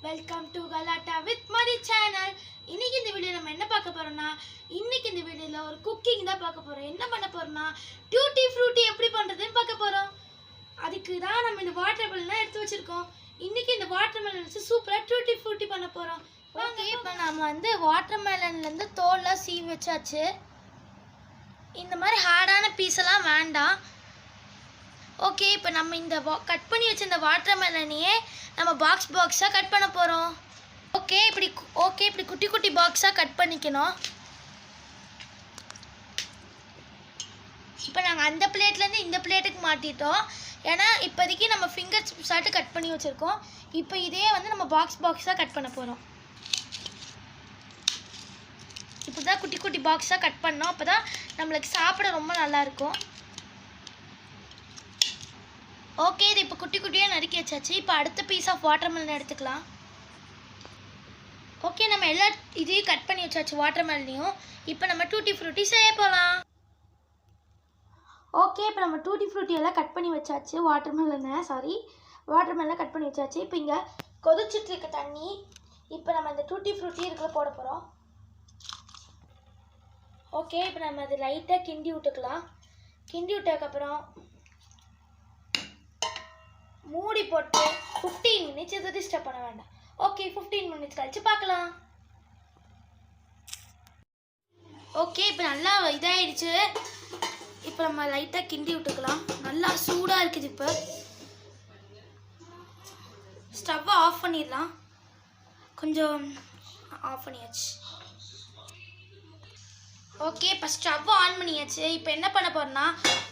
Welcome to கலாட்டா with Mathi channel. இன்னைக்கு இந்த வீடியோ நம்ம என்ன பார்க்க போறோம்னா, இன்னைக்கு இந்த வீடியோல ஒரு குக்கிங் தான் பார்க்க போறோம். என்ன பண்ண போறோம்னா, டியூட்டி ஃப்ரூட்டி எப்படி பண்றதுன்னு பார்க்க போறோம். அதுக்கு தான் நம்ம இந்த வாட்டர் மெலன் எடுத்து வச்சிருக்கோம். இன்னைக்கு இந்த வாட்டர் மெலன் வச்சு சூப்பரா டியூட்டி ஃப்ரூட்டி பண்ண போறோம். வாங்க. இப்போ நம்ம வாட்டர் மெலன்ல இருந்து தோல்லாம் சீவி வச்சாச்சு. இந்த மாதிரி ஹார்டான பீஸ் எல்லாம் வேண்டாம். ஓகே, இப்போ நம்ம இந்த கட் பண்ணி வச்ச இந்த வாட்டர் மெலனையே நம்ம பாக்ஸாக கட் பண்ண போகிறோம். இப்படி குட்டி குட்டி பாக்ஸாக கட் பண்ணிக்கணும். இப்போ நாங்கள் அந்த பிளேட்லேருந்து இந்த பிளேட்டுக்கு மாட்டிட்டோம். ஏன்னா இப்போதைக்கு நம்ம ஃபிங்கர் சிப்ஸாட்டு கட் பண்ணி வச்சுருக்கோம். இப்போ இதே நம்ம பாக்ஸாக கட் பண்ண போகிறோம். இப்போ தான் குட்டி குட்டி பாக்ஸாக கட் பண்ணோம். அப்போ தான் நம்மளுக்கு சாப்பிட ரொம்ப நல்லாயிருக்கும். ஓகே, இது இப்போ குட்டி குட்டியாக நறுக்கி வச்சாச்சு. இப்போ அடுத்த பீஸ் ஆஃப் வாட்டர் மெலன் எடுத்துக்கலாம். ஓகே, நம்ம எல்லா இதையும் கட் பண்ணி வச்சாச்சு வாட்டர் மெலனையும். இப்போ நம்ம டூட்டி ஃப்ரூட்டி செய்ய போகலாம். ஓகே, இப்போ நம்ம டூட்டி ஃப்ரூட்டி எல்லாம் கட் பண்ணி வச்சாச்சு. வாட்டர் மெலனை கட் பண்ணி வச்சாச்சு. இப்போ இங்கே கொதிச்சுட்டு இருக்க தண்ணி. இப்போ நம்ம இந்த டூட்டி ஃப்ரூட்டி இருக்குள்ள போட போகிறோம். ஓகே, இப்போ நம்ம அது லைட்டாக கிண்டி விட்டுக்கலாம். கிண்டி விட்டதுக்கப்புறம் மூடி போட்டு 15 மினிட்ஸ் எதுவும் டிஸ்டர்ப் பண்ண வேண்டாம். ஓகே, 15 மினிட்ஸ் கழிச்சு பார்க்கலாம். ஓகே, இப்போ நல்லா இதாகிடுச்சு. இப்போ நம்ம லைட்டாக கிண்டி விட்டுக்கலாம். நல்லா சூடாக இருக்குது. இப்போ ஸ்டவ்வை ஆஃப் பண்ணிடலாம். கொஞ்சம் ஆஃப் பண்ணியாச்சு. ஓகே, இப்போ ஸ்டவ் ஆன் பண்ணியாச்சு. இப்போ என்ன பண்ண போகிறோம்னா,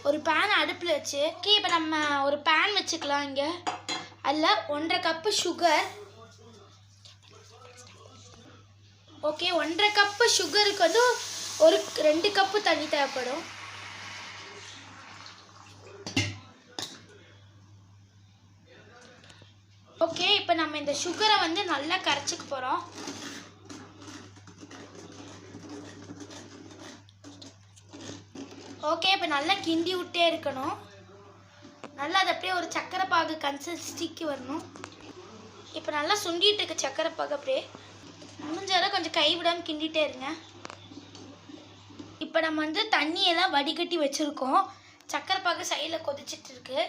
ஒரு பேன் அடுப்பில் வச்சு இப்போ நம்ம ஒரு பேன் வச்சுக்கலாம். இங்கே அதில் 1.5 கப்பு சுகர். ஓகே, 1.5 கப்பு சுகருக்கு ஒரு 2 கப்பு தண்ணி தேவைப்படும். ஓகே, இப்போ நம்ம இந்த சுகரை நல்லா கரைச்சிக்க போகிறோம். ஓகே, இப்போ நல்லா கிண்டி விட்டே இருக்கணும். நல்லா அது அப்படியே ஒரு சக்கரை பாகு கன்சிஸ்டன்சிக்கு வரணும். இப்போ நல்லா சுண்டிட்டு இருக்கு சக்கரை பாகு. அப்படியே முடிஞ்சாலும் கொஞ்சம் கைவிடாமல் கிண்டிகிட்டே இருங்க. இப்போ நம்ம தண்ணியெல்லாம் வடிகட்டி வச்சுருக்கோம். சக்கரை பாகு சைடில் கொதிச்சிட்டு இருக்கு.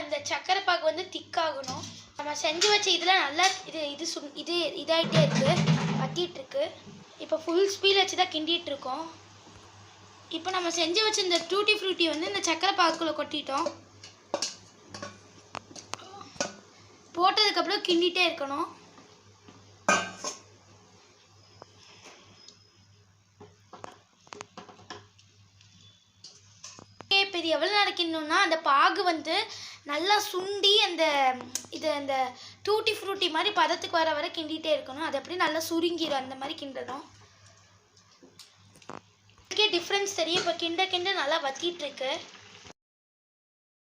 இந்த சக்கரை பாகு திக்காகணும். நம்ம செஞ்சு வச்ச இதில் நல்லா இது இதாகிட்டே இருக்குது, வத்திட்டு இருக்கு. இப்போ ஃபுல் ஸ்பீட் வச்சு தான் கிண்டிகிட்டு இருக்கோம். இப்போ நம்ம செஞ்சு வச்ச இந்த டூட்டி ஃப்ரூட்டி இந்த சக்கரை பாகுக்குள்ளே கொட்டிட்டோம். போட்டதுக்கப்புறம் கிண்டிகிட்டே இருக்கணும். இப்போ இது எவ்வளோ நேரம் கிண்டணும்னா, அந்த பாகு நல்லா சுண்டி அந்த டூட்டி ஃப்ரூட்டி மாதிரி பதத்துக்கு வர கிண்டிகிட்டே இருக்கணும். அது அப்படியே நல்லா சுருங்கிடும். அந்த மாதிரி கிண்டணும். டிஃப்ரென்ஸ் தெரியும். இப்போ கிண்ட நல்லா வத்திட்டு இருக்கு.